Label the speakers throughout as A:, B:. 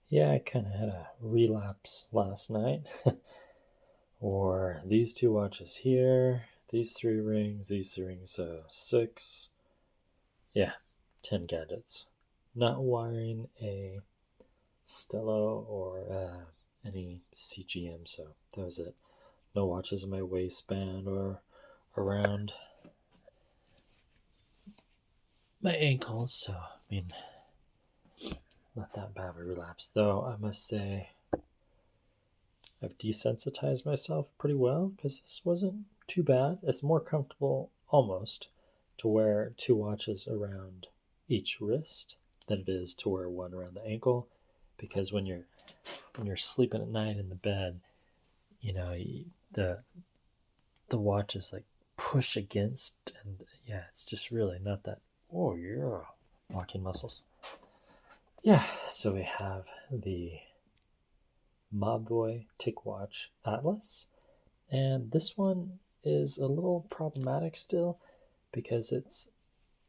A: Yeah, I kind of had a relapse last night. Or these two watches here, these three rings, so six. Yeah, 10 gadgets. Not wiring a Stello or any CGM, so that was it. No watches in my waistband or around my ankles, so I mean, not that bad of a relapse. Though I must say, I've desensitized myself pretty well because this wasn't too bad. It's more comfortable almost to wear two watches around each wrist than it is to wear one around the ankle, because when you're sleeping at night in the bed, you know, the watch is like push against, and yeah, it's just really not that. Oh yeah, walking muscles. Yeah, so we have the Mobvoi TicWatch Atlas. And this one is a little problematic still because it's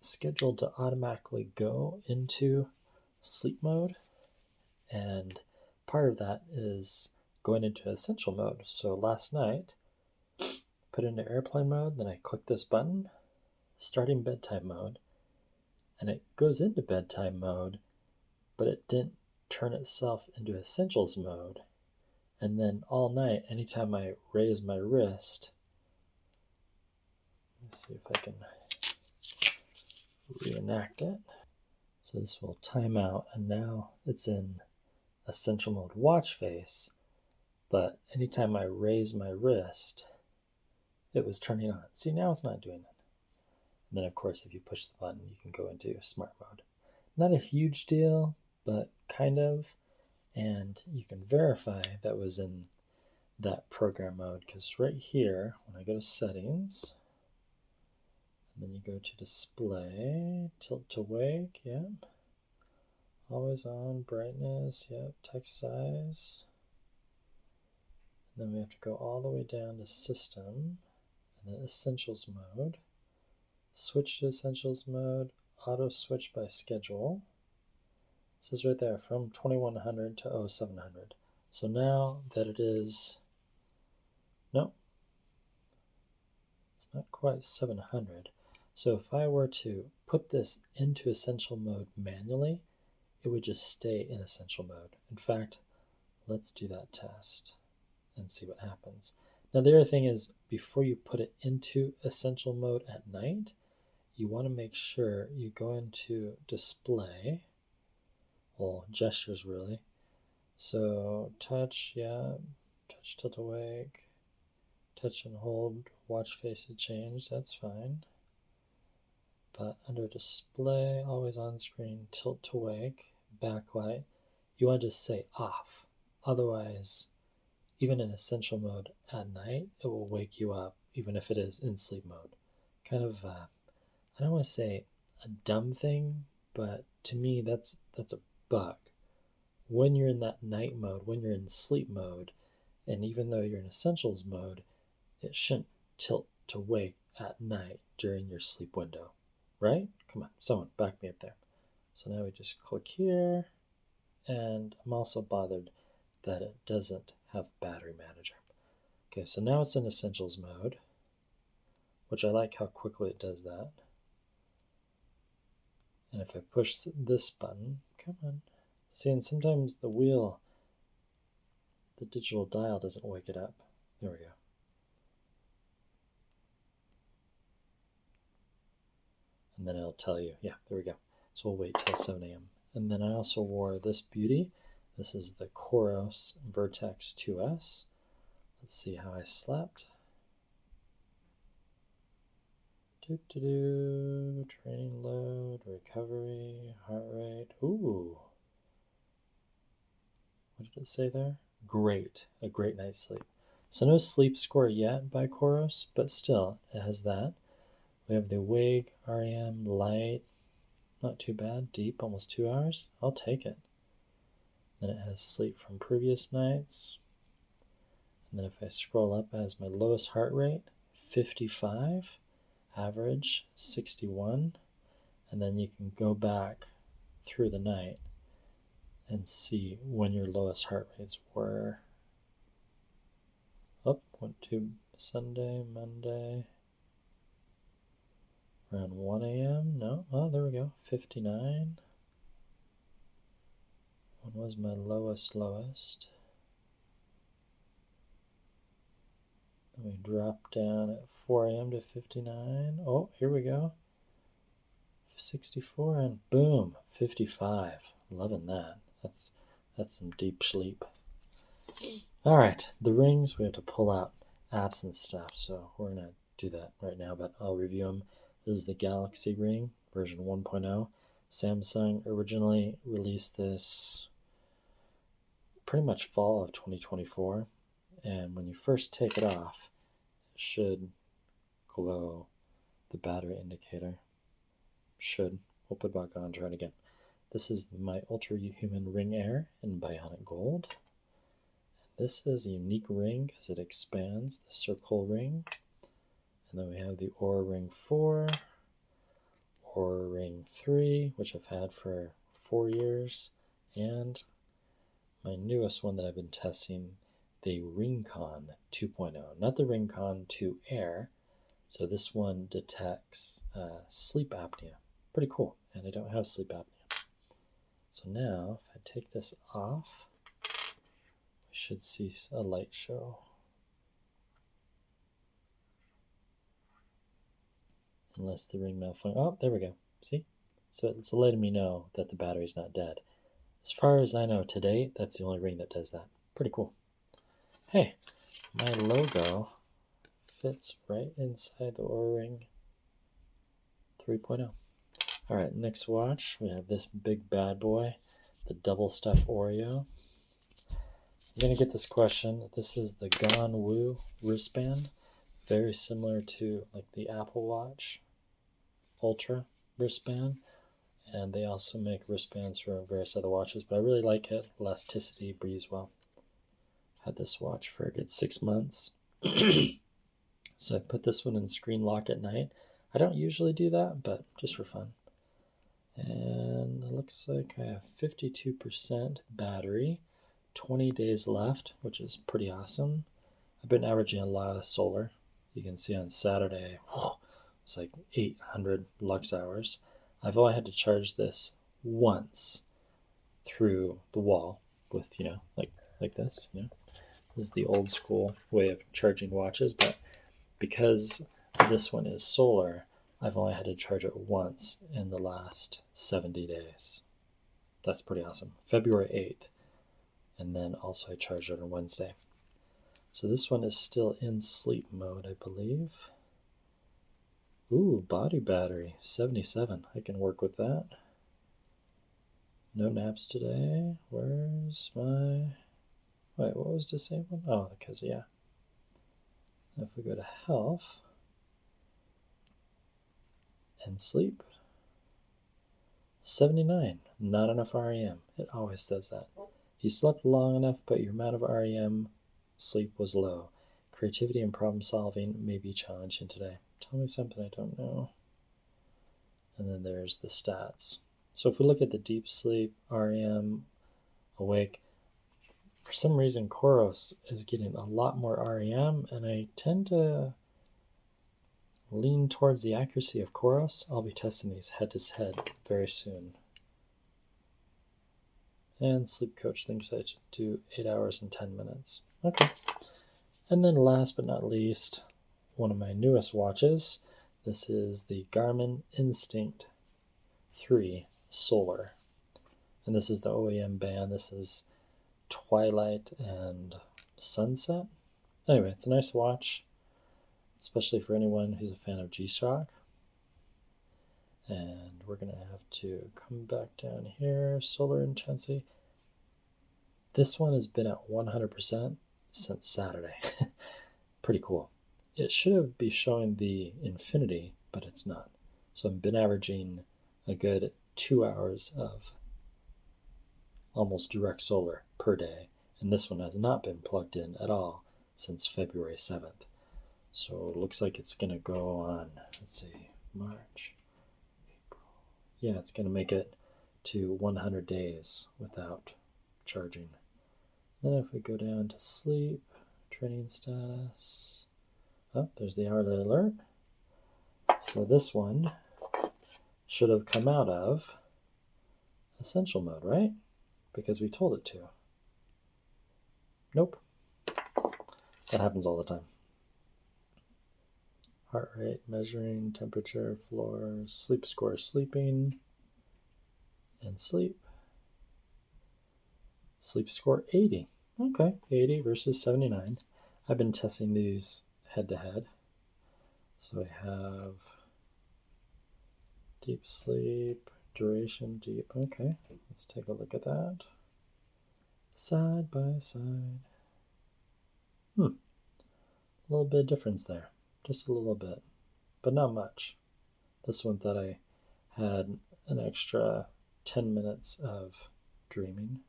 A: scheduled to automatically go into sleep mode. And part of that is going into essential mode. So last night, put into airplane mode, then I click this button, starting bedtime mode, and it goes into bedtime mode, but it didn't turn itself into essentials mode. And then all night, anytime I raise my wrist, let's see if I can reenact it. So this will time out, and now it's in essential mode watch face, but anytime I raise my wrist, it was turning on. See, now it's not doing it. And then, of course, if you push the button, you can go into smart mode. Not a huge deal, but kind of. And you can verify that was in that program mode, because right here, when I go to settings, and then you go to display, tilt to wake, yeah. Always on, brightness, yep, text size. And then we have to go all the way down to system, and then essentials mode. Switch to essentials mode, auto switch by schedule. It says right there from 2100 to 0700. So now that it is, no, it's not quite 700. So if I were to put this into essential mode manually, it would just stay in essential mode. In fact, let's do that test and see what happens. Now, the other thing is, before you put it into essential mode at night, you want to make sure you go into display, well, gestures really. So touch, yeah, touch, tilt awake, touch and hold, watch face to change, that's fine. But under display, always on screen, tilt to wake, backlight, you want to just say off. Otherwise, even in essential mode at night, it will wake you up, even if it is in sleep mode. Kind of, I don't want to say a dumb thing, but to me, that's a bug. When you're in that night mode, when you're in sleep mode, and even though you're in essentials mode, it shouldn't tilt to wake at night during your sleep window, right? Come on, someone back me up there. So now we just click here, and I'm also bothered that it doesn't have battery manager. Okay, so now it's in essentials mode, which I like how quickly it does that. And if I push this button, come on. See, and sometimes the wheel, the digital dial doesn't wake it up. There we go. And then it'll tell you, yeah, there we go. So we'll wait till 7 a.m. And then I also wore this beauty. This is the COROS Vertix 2S. Let's see how I slept. Training load, recovery, heart rate. Ooh. What did it say there? Great. A great night's sleep. So no sleep score yet by COROS, but still, it has that. We have the awake, REM, light. Not too bad. Deep, almost 2 hours. I'll take it. Then it has sleep from previous nights. And then if I scroll up, it has my lowest heart rate, 55. Average 61, and then you can go back through the night and see when your lowest heart rates were. Oh, went to Sunday, Monday, around 1 a.m. No, oh, there we go, 59. When was my lowest? Then we drop down at 4 a.m. to 59. Oh, here we go. 64 and boom, 55. Loving that. That's some deep sleep. All right, the rings, we have to pull out apps and stuff, so we're going to do that right now, but I'll review them. This is the Galaxy Ring, version 1.0. Samsung originally released this pretty much fall of 2024, and when you first take it off, it should glow the battery indicator. Should. We'll put it back on, try it again. This is my Ultra Human Ring Air in Bionic Gold. This is a unique ring because it expands the circle ring. And then we have the Oura Ring 4, Oura Ring 3, which I've had for 4 years, and my newest one that I've been testing, the Ringcon 2.0. Not the Ringcon 2 Air. So this one detects sleep apnea. Pretty cool, and I don't have sleep apnea. So now, if I take this off, we should see a light show. Unless the ring malfunction. Oh, there we go. See? So it's letting me know that the battery's not dead. As far as I know to date, that's the only ring that does that. Pretty cool. Hey, my logo fits right inside the Oura Ring 3.0. All right, next watch, we have this big bad boy, the double stuffed Oreo. I'm going to get this question. This is the Gonwu wristband, very similar to like the Apple Watch Ultra wristband, and they also make wristbands for various other watches, but I really like it. Elasticity, breathes well. I've had this watch for a good 6 months. So I put this one in screen lock at night. I don't usually do that, but just for fun. And it looks like I have 52% battery, 20 days left, which is pretty awesome. I've been averaging a lot of solar. You can see on Saturday, it's like 800 lux hours. I've only had to charge this once through the wall with, like this, This is the old school way of charging watches, but because this one is solar, I've only had to charge it once in the last 70 days. That's pretty awesome. February 8th. And then also I charged it on Wednesday. So this one is still in sleep mode, I believe. Ooh, body battery, 77. I can work with that. No naps today. Where's my... Wait, what was disabled? Oh, because, yeah. If we go to health and sleep, 79, not enough REM. It always says that. You slept long enough, but your amount of REM sleep was low. Creativity and problem solving may be challenging today. Tell me something I don't know. And then there's the stats. So if we look at the deep sleep, REM, awake, for some reason COROS is getting a lot more REM, and I tend to lean towards the accuracy of COROS. I'll be testing these head to head very soon. And sleep coach thinks I should do 8 hours and 10 minutes. Okay. And then last but not least, one of my newest watches. This is the Garmin Instinct 3 Solar. And this is the OEM band. This is Twilight and Sunset. Anyway, it's a nice watch, especially for anyone who's a fan of G-Shock. And we're going to have to come back down here. Solar intensity. This one has been at 100% since Saturday. Pretty cool. It should be showing the infinity, but it's not. So I've been averaging a good 2 hours of almost direct solar per day. And this one has not been plugged in at all since February 7th. So it looks like it's going to go on, let's see, March, April. Yeah, it's going to make it to 100 days without charging. Then if we go down to sleep, training status, oh, there's the hourly alert. So this one should have come out of essential mode, right? Because we told it to. Nope. That happens all the time. Heart rate, measuring, temperature, floor, sleep score, sleeping, and sleep. Sleep score 80. Okay, 80 versus 79. I've been testing these head to head. So I have deep sleep, duration, deep. Okay, let's take a look at that. Side by side. A little bit of difference there. Just a little bit, but not much. This one thought I had an extra 10 minutes of dreaming.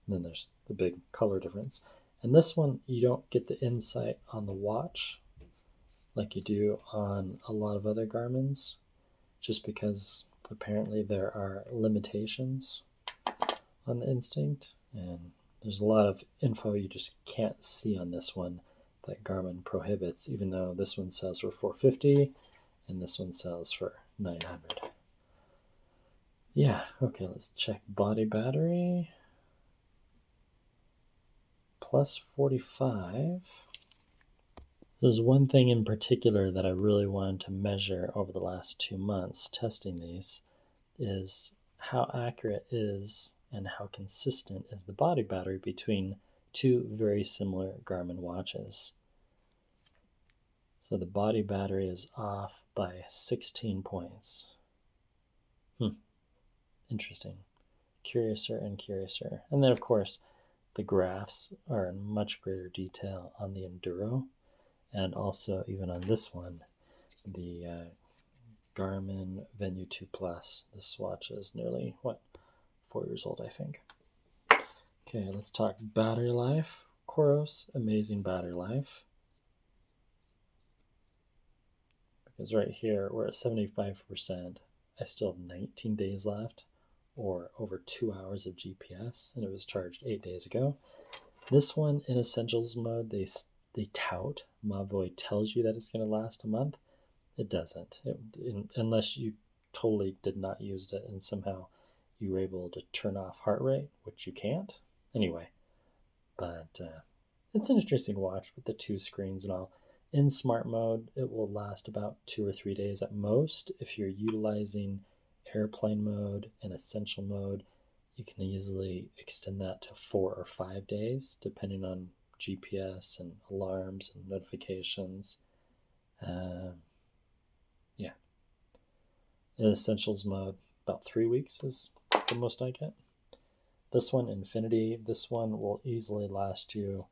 A: And then there's the big color difference. And this one, you don't get the insight on the watch like you do on a lot of other Garmin's, just because apparently there are limitations on the Instinct, and there's a lot of info you just can't see on this one that Garmin prohibits, even though this one sells for $450 and this one sells for $900. Yeah, okay, let's check body battery. Plus 45. There's one thing in particular that I really wanted to measure over the last 2 months testing these is how accurate is and how consistent is the body battery between two very similar Garmin watches. So the body battery is off by 16 points. Interesting. Curiouser and curiouser. And then, of course, the graphs are in much greater detail on the Enduro, and also even on this one, the Garmin Venue 2 Plus. This watch is nearly, 4 years old, I think. Okay, let's talk battery life. COROS, amazing battery life. Because right here, we're at 75%. I still have 19 days left, or over 2 hours of GPS, and it was charged 8 days ago. This one, in Essentials mode, they tout. Mobvoi tells you that it's going to last a month. It doesn't, unless you totally did not use it and somehow you were able to turn off heart rate, which you can't. Anyway, but it's an interesting watch with the 2 screens and all. In smart mode, it will last about 2 or 3 days at most. If you're utilizing airplane mode and essential mode, you can easily extend that to 4 or 5 days, depending on GPS and alarms and notifications. Yeah. In essentials mode, about 3 weeks is the most I get. This one, Infinity, this one will easily last you,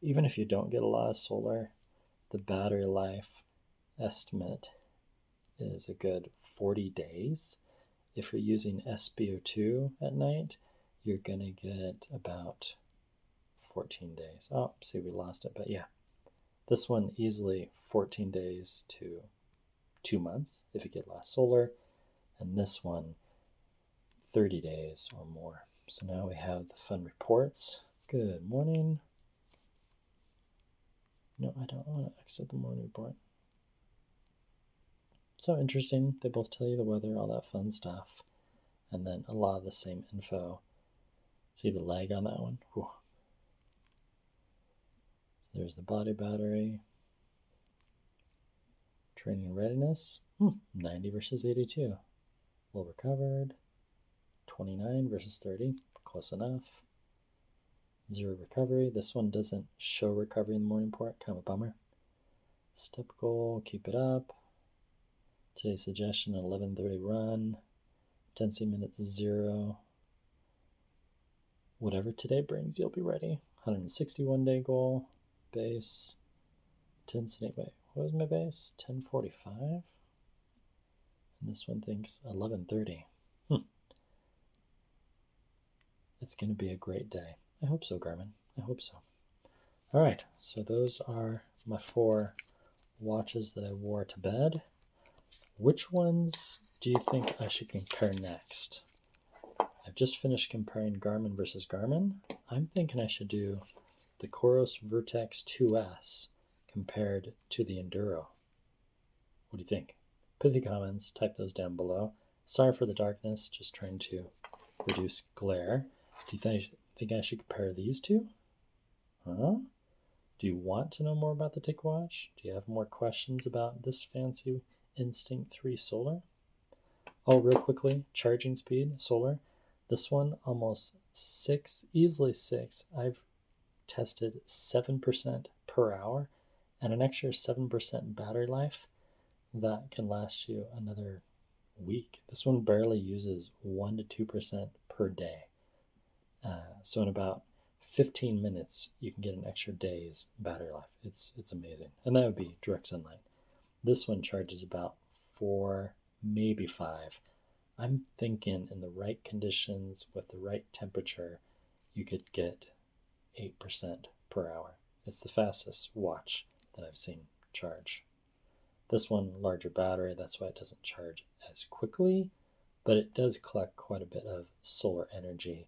A: even if you don't get a lot of solar, the battery life estimate is a good 40 days. If you're using SPO2 at night, you're going to get about 14 days. Oh, see, we lost it, but yeah. This one easily 14 days to 2 months if you get less solar, and this one 30 days or more. So now we have the fun reports. Good morning. No, I don't want to exit the morning report. So interesting. They both tell you the weather, all that fun stuff, and then a lot of the same info. See the lag on that one? Whew. So there's the body battery. Training readiness, 90 versus 82. Well recovered. 29 versus 30, close enough. 0 recovery. This one doesn't show recovery in the morning report, kind of a bummer. Step goal, keep it up. Today's suggestion, 11:30 run. Intensity minutes 0. Whatever today brings, you'll be ready. 161 day goal. Base. Intensity, wait, what was my base? 10:45? And this one thinks 11:30. It's going to be a great day. I hope so, Garmin. I hope so. All right, so those are my 4 watches that I wore to bed. Which ones do you think I should compare next? I've just finished comparing Garmin versus Garmin. I'm thinking I should do the COROS Vertix 2S compared to the Enduro. What do you think? Put the comments, type those down below. Sorry for the darkness, just trying to reduce glare. Do you think I should compare these two? Huh? Do you want to know more about the Tickwatch? Do you have more questions about this fancy Instinct 3 Solar? Oh, real quickly, charging speed, Solar. This one, almost 6, easily 6. I've tested 7% per hour and an extra 7% battery life that can last you another week. This one barely uses 1 to 2% per day. So in about 15 minutes, you can get an extra day's battery life. It's amazing. And that would be direct sunlight. This one charges about 4, maybe 5. I'm thinking in the right conditions with the right temperature, you could get 8% per hour. It's the fastest watch that I've seen charge. This one, larger battery, that's why it doesn't charge as quickly, but it does collect quite a bit of solar energy.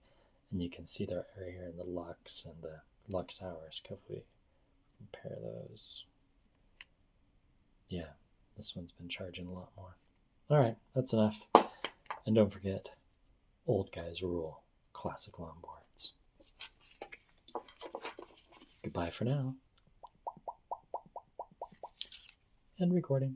A: And you can see there here in the lux and the lux hours. If we compare those, yeah, this one's been charging a lot more. All right, that's enough. And don't forget, old guys rule, classic longboards. Goodbye for now. And recording.